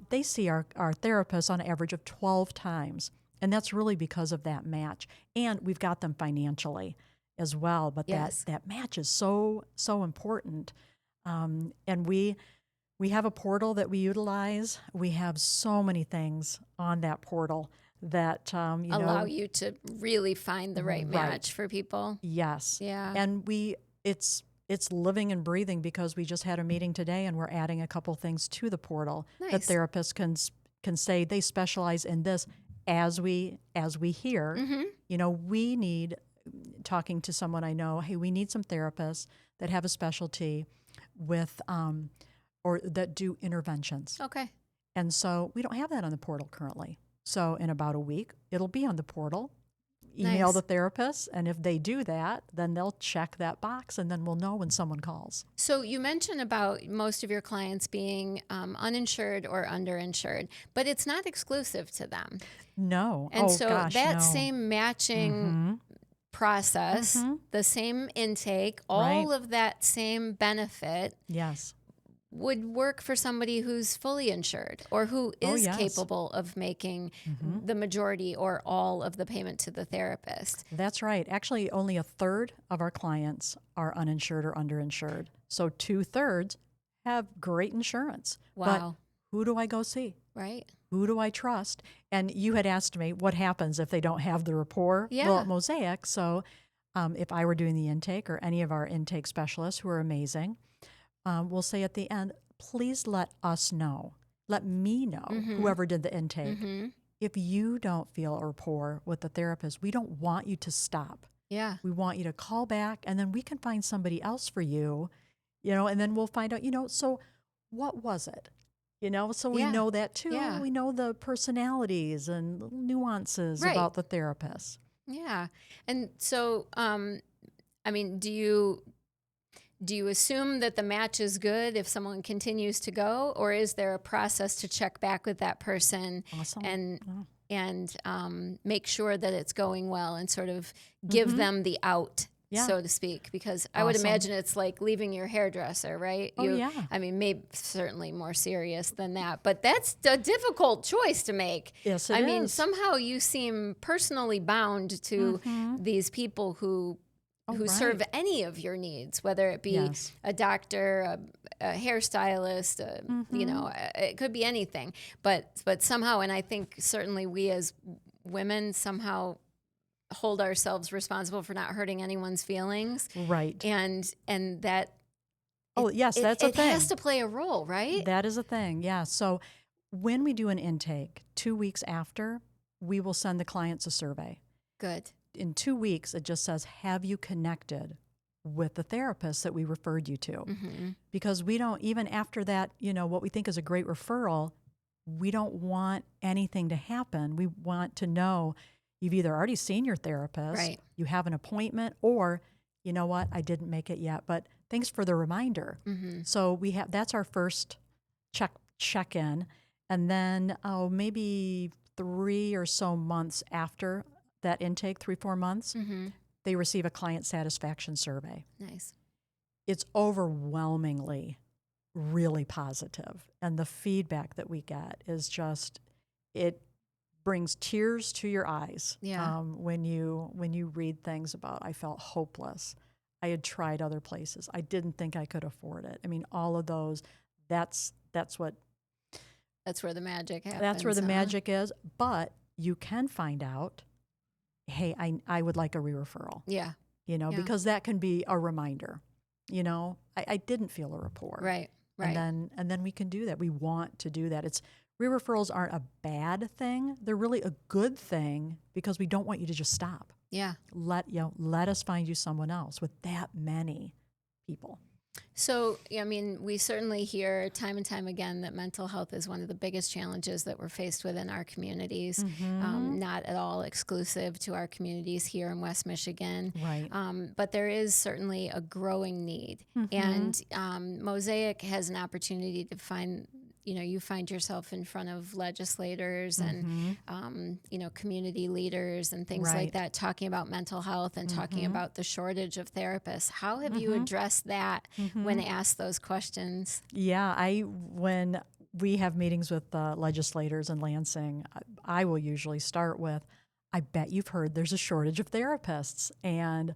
they see our therapists on average of 12 times. And that's really because of that match. And we've got them financially as well. But that match is so important. And we have a portal that we utilize. We have so many things on that portal that allow you to really find the right match for people. Yes. Yeah. And it's living and breathing, because we just had a meeting today and we're adding a couple things to the portal that therapists can say they specialize in this. As we hear, we need, talking to someone I know, hey, we need some therapists that have a specialty with, or that do interventions. Okay. And so we don't have that on the portal currently. So in about a week, it'll be on the portal. Email the therapist, and if they do that, then they'll check that box, and then we'll know when someone calls. So you mentioned about most of your clients being uninsured or underinsured, but it's not exclusive to them. No. And same matching process, the same intake, all of that same benefit. Yes. Would work for somebody who's fully insured or who is capable of making the majority or all of the payment to the therapist. That's right. Actually, only a third of our clients are uninsured or underinsured. So 2/3 have great insurance. Wow. But who do I go see? Right. Who do I trust? And you had asked me what happens if they don't have the rapport. Yeah. Well, at Mosaic, so if I were doing the intake, or any of our intake specialists who are amazing, we'll say at the end, please let us know. Let me know, whoever did the intake. If you don't feel a rapport with the therapist, we don't want you to stop. Yeah. We want you to call back, and then we can find somebody else for you, and then we'll find out, so what was it? So we know that too. Yeah. We know the personalities and nuances about the therapist. Yeah. And so, do you assume that the match is good if someone continues to go, or is there a process to check back with that person and make sure that it's going well and sort of give them the out Yeah. so to speak, because I would Awesome. imagine it's like leaving your hairdresser, right? Oh, yeah. I mean, maybe certainly more serious than that, but that's a difficult choice to make. Yes, it I mean, is. somehow you seem personally bound to these people who Oh, serve right. any of your needs, whether it be Yes. a doctor, a hairstylist, it could be anything. But somehow, and I think certainly we as women somehow hold ourselves responsible for not hurting anyone's feelings, Right. and that Oh, yes, that's a it thing. has to play a role, right? That is a thing, yeah. So when we do an intake, 2 weeks after, we will send the clients a survey. Good. In 2 weeks, it just says, have you connected with the therapist that we referred you to? Mm-hmm. Because we don't, even after that, what we think is a great referral, we don't want anything to happen. We want to know you've either already seen your therapist, Right. you have an appointment, or you know what, I didn't make it yet, but thanks for the reminder. Mm-hmm. So that's our first check-in. And then maybe 3 or so months after that intake, 3-4 months, they receive a client satisfaction survey. Nice. It's overwhelmingly really positive. And the feedback that we get is just, it brings tears to your eyes. Yeah. When you read things about, I felt hopeless. I had tried other places. I didn't think I could afford it. I mean, all of those, that's where the magic happens. That's where the magic is. But you can find out, hey, I would like a re-referral. Yeah. Because that can be a reminder. I didn't feel a rapport. Right. And then we can do that. We want to do that. Re-referrals aren't a bad thing. They're really a good thing because we don't want you to just stop. Yeah. Let us find you someone else with that many people. So, I mean, we certainly hear time and time again that mental health is one of the biggest challenges that we're faced with in our communities, not at all exclusive to our communities here in West Michigan. Right. But there is certainly a growing need. And Mosaic has an opportunity to find, you find yourself in front of legislators and, community leaders and things like that, talking about mental health and talking about the shortage of therapists. How have you addressed that when asked those questions? Yeah, when we have meetings with legislators in Lansing, I will usually start with, I bet you've heard there's a shortage of therapists. And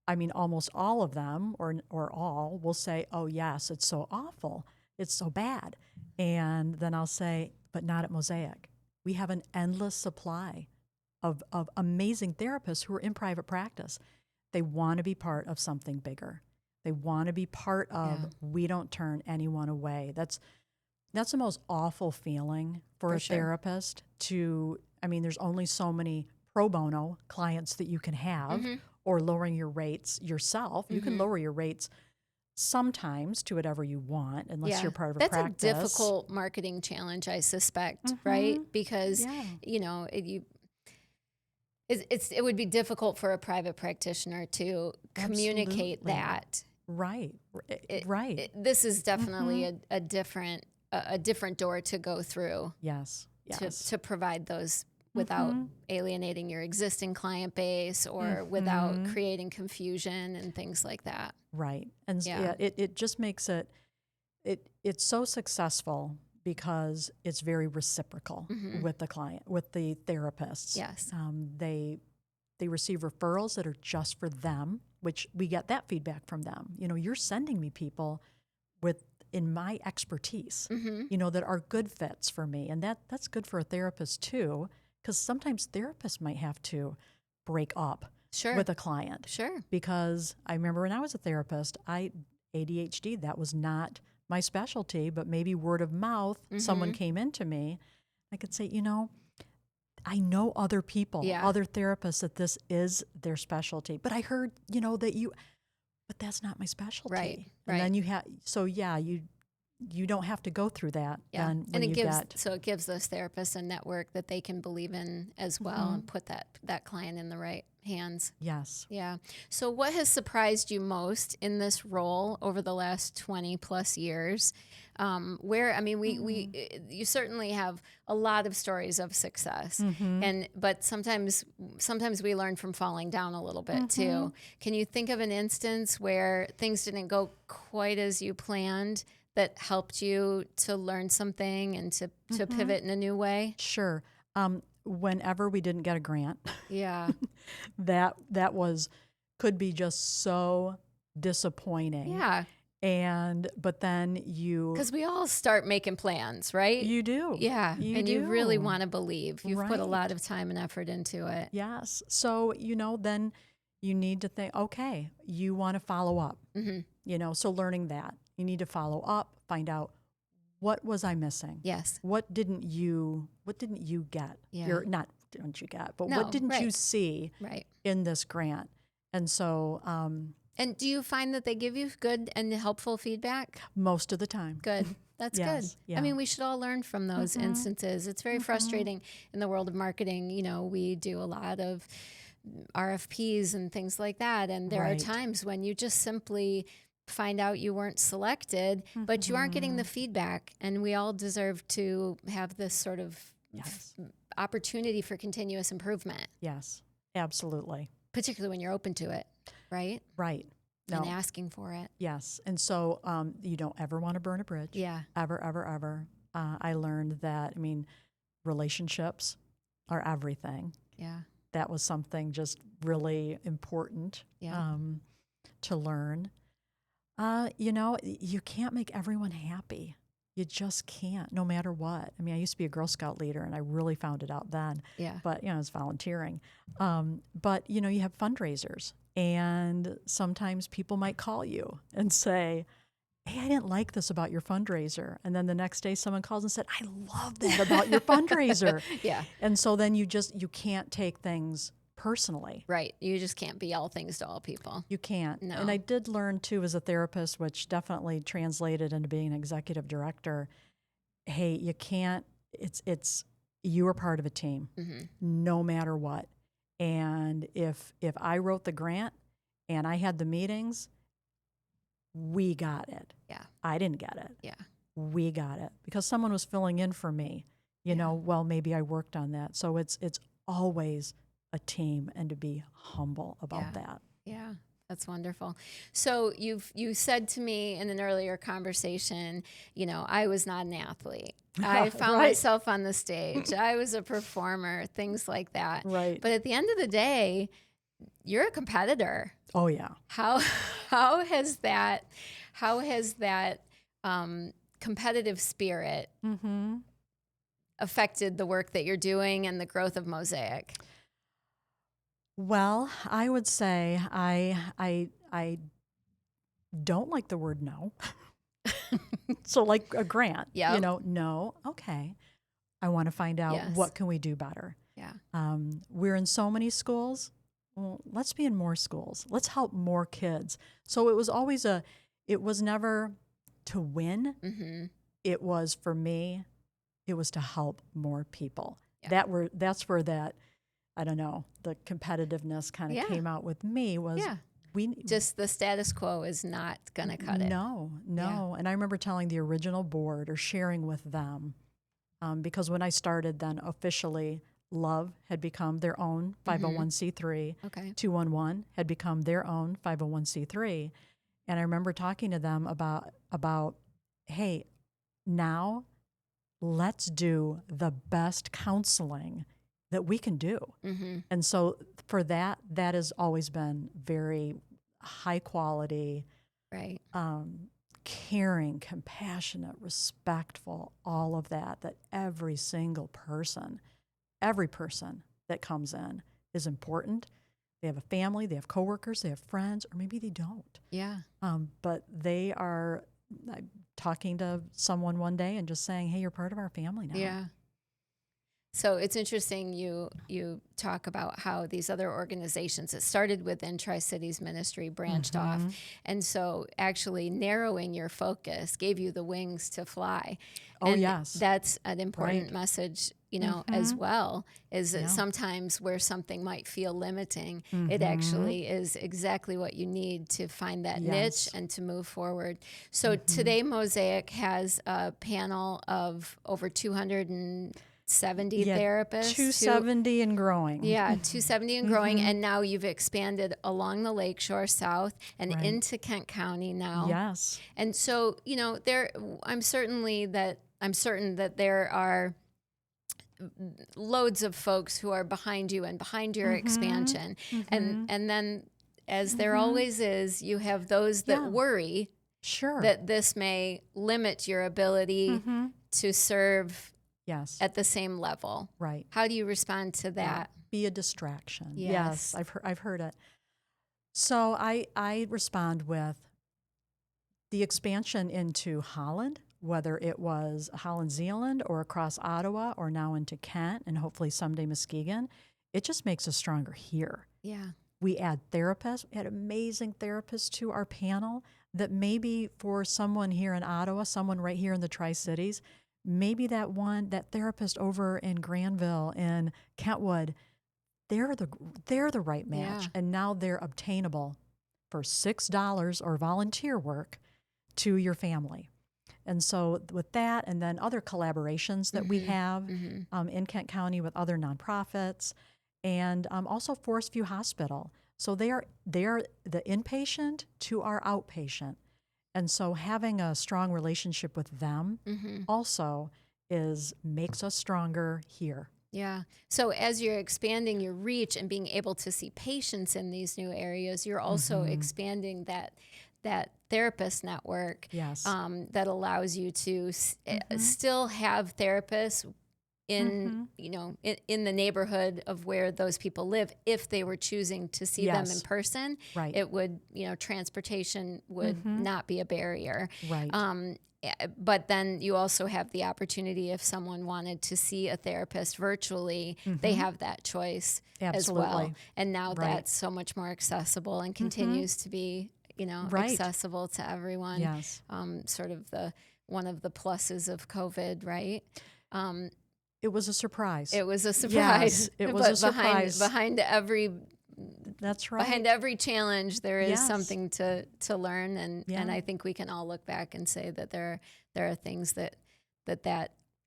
I mean, almost all of them or all will say, oh, yes, it's so awful. It's so bad. And then I'll say, but not at Mosaic. We have an endless supply of amazing therapists who are in private practice. They want to be part of something bigger. They want to be part of, we don't turn anyone away. That's the most awful feeling for a therapist there's only so many pro bono clients that you can have or lowering your rates yourself. You can lower your rates sometimes to whatever you want, unless you're part of a practice. That's a difficult marketing challenge, I suspect, right? Because, it would be difficult for a private practitioner to communicate that. Right. This is definitely a different door to go through. Yes. To provide those without alienating your existing client base or without creating confusion and things like that. Right. And it just makes it's so successful because it's very reciprocal with the client, with the therapists. Yes. They receive referrals that are just for them, which we get that feedback from them. You're sending me people in my expertise, that are good fits for me. And that's good for a therapist too, because sometimes therapists might have to break up with a client. Sure. Because I remember when I was a therapist, ADHD, that was not my specialty, but maybe word of mouth, someone came into me. I could say, I know other people, other therapists, that this is their specialty. But I heard, but that's not my specialty. Right. And then you you don't have to go through that. Yeah. Then when And you get, it gives those therapists a network that they can believe in as well and put that client in the right hands. yes. Yeah. So what has surprised you most in this role over the last 20 plus years? You certainly have a lot of stories of success, but sometimes we learn from falling down a little bit too. Can you think of an instance where things didn't go quite as you planned that helped you to learn something and to pivot in a new way? Sure. Whenever we didn't get a grant, Yeah. that could be just so disappointing. Yeah. But then Because we all start making plans, right? you do. Yeah. You and do. you really want to believe. You've put a Right. lot of time and effort into it. Yes. So, then you need to think, okay, you want to follow up. So learning that. You need to follow up, find out, what was I missing? Yes. What didn't you get? Yeah. Not didn't you get, but No, what didn't you right. see Right. in this grant? And so And do you find that they give you good and helpful feedback? most of the time. Good. That's Yes, good. yeah. I mean, we should all learn from those instances. It's very frustrating in the world of marketing. We do a lot of RFPs and things like that. And there are Right. times when you just simply find out you weren't selected, but you aren't getting the feedback. And we all deserve to have this sort of Yes. opportunity for continuous improvement, Yes. Absolutely. particularly when you're open to it, right? Right. No. And asking for it. Yes. And so you don't ever want to burn a bridge. Yeah. Ever, ever, ever. I learned that, relationships are everything. Yeah. That was something just really important Yeah. to learn. You can't make everyone happy. You just can't, no matter what. I used to be a Girl Scout leader, and I really found it out then. Yeah. But, it's volunteering. But, you have fundraisers, and sometimes people might call you and say, hey, I didn't like this about your fundraiser. And then the next day someone calls and said, I love that about your fundraiser. Yeah. And so then you can't take things personally. Right. You just can't be all things to all people. You can't. No. And I did learn too as a therapist, which definitely translated into being an executive director. Hey, you can't, you are part of a team no matter what. And if I wrote the grant and I had the meetings, we got it. Yeah. I didn't get it. Yeah. We got it because someone was filling in for me. Well, maybe I worked on that. So it's always a team, and to be humble about that. Yeah. That's wonderful. So you said to me in an earlier conversation, I was not an athlete. I found Right. myself on the stage. I was a performer, things like that. Right. But at the end of the day, you're a competitor. Oh yeah. How has that competitive spirit affected the work that you're doing and the growth of Mosaic? Well, I would say I don't like the word no. So like a grant, Yep. No, okay. I want to find out Yes. what can we do better. Yeah. We're in so many schools. Well, let's be in more schools. Let's help more kids. So it was always it was never to win. It was for me, it was to help more people. Yeah. That's where that, I don't know, the competitiveness kind of came out with me was Just the status quo is not going to cut it. No. And I remember telling the original board or sharing with them, because when I started then officially, Love had become their own 501c3. Okay. 211 had become their own 501c3. And I remember talking to them about, hey, now let's do the best counseling that we can do. And so for that has always been very high quality, Right. caring, compassionate, respectful, all of that every single person, every person that comes in is important. They have a family, they have coworkers, they have friends, or maybe they don't. Yeah. But they are talking to someone one day and just saying, hey, you're part of our family now. Yeah. So it's interesting you talk about how these other organizations that started within Tri-Cities Ministry branched off. And so actually narrowing your focus gave you the wings to fly. Oh, And yes. that's an important Right. message, as well, is that sometimes where something might feel limiting, it actually is exactly what you need to find that niche Yes. and to move forward. So today Mosaic has a panel of over 270 therapists. 270 and growing. 270 and growing. And now you've expanded along the Lakeshore South and Right. into Kent County now. Yes. And so, I'm certain that there are loads of folks who are behind you and behind your expansion. And then, as there always is, you have those that worry Sure. that this may limit your ability to serve Yes. at the same level. Right. How do you respond to that? Be a distraction. Yes. I've heard it. So I respond with the expansion into Holland, whether it was Holland, Zealand, or across Ottawa, or now into Kent, and hopefully someday Muskegon. It just makes us stronger here. Yeah. We add therapists, we add amazing therapists to our panel that maybe for someone here in Ottawa, someone right here in the Tri-Cities, maybe that therapist over in Granville, in Kentwood, they're the right match. Yeah. And now they're obtainable for $6 or volunteer work to your family. And so with that, and then other collaborations that we have in Kent County with other nonprofits, and also Forest View Hospital. So they are the inpatient to our outpatient. And so having a strong relationship with them also makes us stronger here. Yeah. So as you're expanding your reach and being able to see patients in these new areas, you're also expanding that therapist network. Yes. That allows you to still have therapists in in the neighborhood of where those people live, if they were choosing to see them in person. Right. It would, transportation would not be a barrier. Right. But then you also have the opportunity, if someone wanted to see a therapist virtually, they have that choice as well. Absolutely. And now Right. that's so much more accessible and continues to be, Right. accessible to everyone. Yes. Sort of one of the pluses of COVID, right? It was a surprise. It was a surprise. Yes, it was But a surprise. Behind every That's right. behind every challenge, there is Yes. something to learn, and Yeah. I think we can all look back and say that there are things that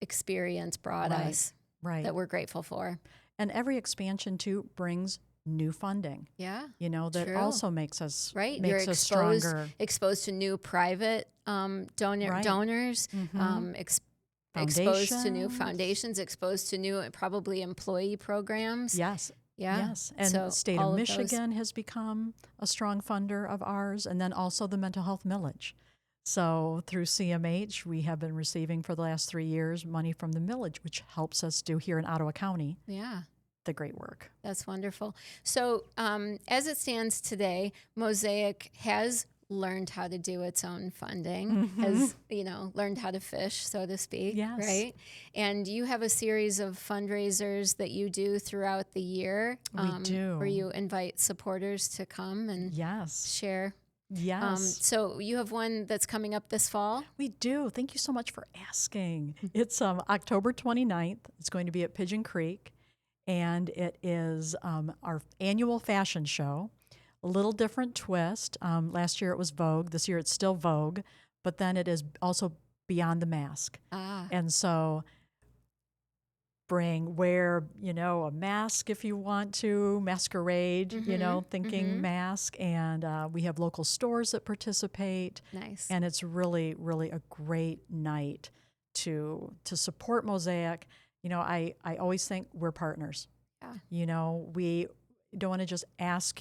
experience brought Right. us Right. that we're grateful for. And every expansion too brings new funding. Yeah, That True. also makes us right. makes You're us stronger. exposed to new private Right. donors, exposed to new foundations, exposed to new probably employee programs. Yes. Yeah. Yes. And So the state all of of those- Michigan has become a strong funder of ours, and then also the mental health millage. So through CMH, we have been receiving for the last 3 years money from the millage, which helps us do here in Ottawa County Yeah. the great work. That's wonderful. So, as it stands today, Mosaic has learned how to do its own funding, has learned how to fish, so to speak, Yes. right? And you have a series of fundraisers that you do throughout the year. We do. Where you invite supporters to come and Yes. share. Yes. So you have one that's coming up this fall. We do. Thank you so much for asking. It's October 29th. It's going to be at Pigeon Creek, and it is our annual fashion show. A little different twist. Last year it was Vogue. This year it's still Vogue, but then it is also Beyond the Mask. And so wear a mask if you want to, masquerade, thinking mask. And we have local stores that participate. Nice. And it's really, really a great night to support Mosaic. I always think we're partners. Yeah. We don't want to just ask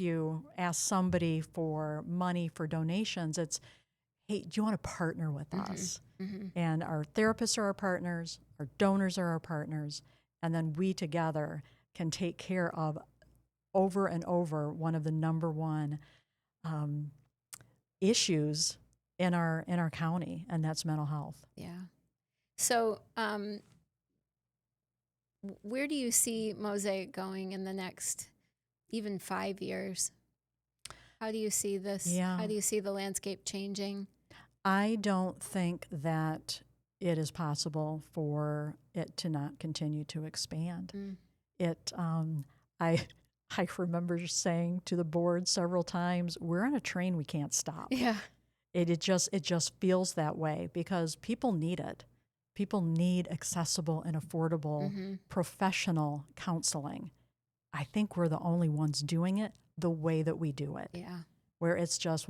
somebody for money for donations. It's, hey, do you want to partner with us? And our therapists are our partners, our donors are our partners, and then we together can take care of over and over one of the number one issues in our county, and that's mental health. Yeah. So Where do you see Mosaic going in the next even 5 years? How do you see this? Yeah. How do you see the landscape changing? I don't think that it is possible for it to not continue to expand. It, I, I remember saying to the board several times, "We're on a train we can't stop." Yeah. It just feels that way because people need it. People need accessible and affordable professional counseling. I think we're the only ones doing it the way that we do it. Yeah. Where it's just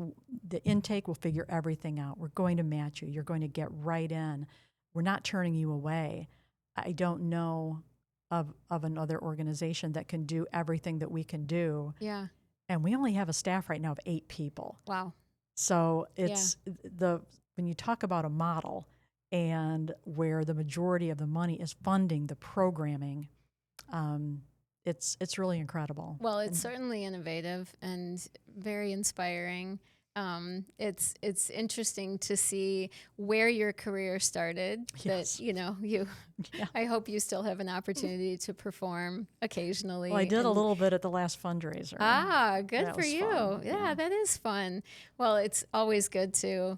the intake will figure everything out. We're going to match you. You're going to get right in. We're not turning you away. I don't know of another organization that can do everything that we can do. Yeah. And we only have a staff right now of 8 people. Wow. So it's when you talk about a model and where the majority of the money is funding the programming, it's really incredible. Well, it's certainly innovative and very inspiring. It's interesting to see where your career started. Yes. That I hope you still have an opportunity to perform occasionally. Well, I did a little bit at the last fundraiser. Good That for was you. fun. Yeah, that is fun. Well, it's always good to,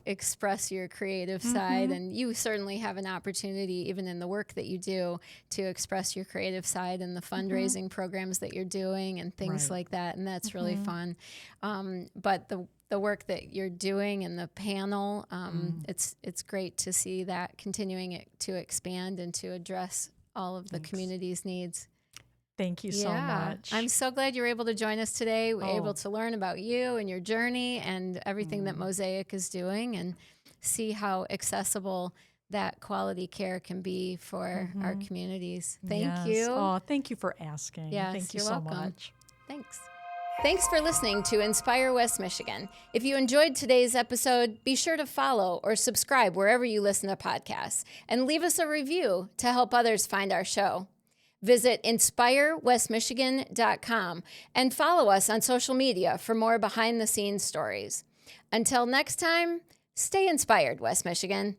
express your creative side. And you certainly have an opportunity, even in the work that you do, to express your creative side in the fundraising programs that you're doing and things Right. like that. And that's really fun. But the work that you're doing and the panel, it's great to see that continuing to expand and to address all of the community's needs. Thank you so much. I'm so glad you were able to join us today. We're able to learn about you and your journey and everything that Mosaic is doing and see how accessible that quality care can be for our communities. Thank you. Oh, thank you for asking. Yes, thank you you're so welcome. much. Thanks. Thanks for listening to Inspire West Michigan. If you enjoyed today's episode, be sure to follow or subscribe wherever you listen to podcasts and leave us a review to help others find our show. Visit inspirewestmichigan.com and follow us on social media for more behind-the-scenes stories. Until next time, stay inspired, West Michigan.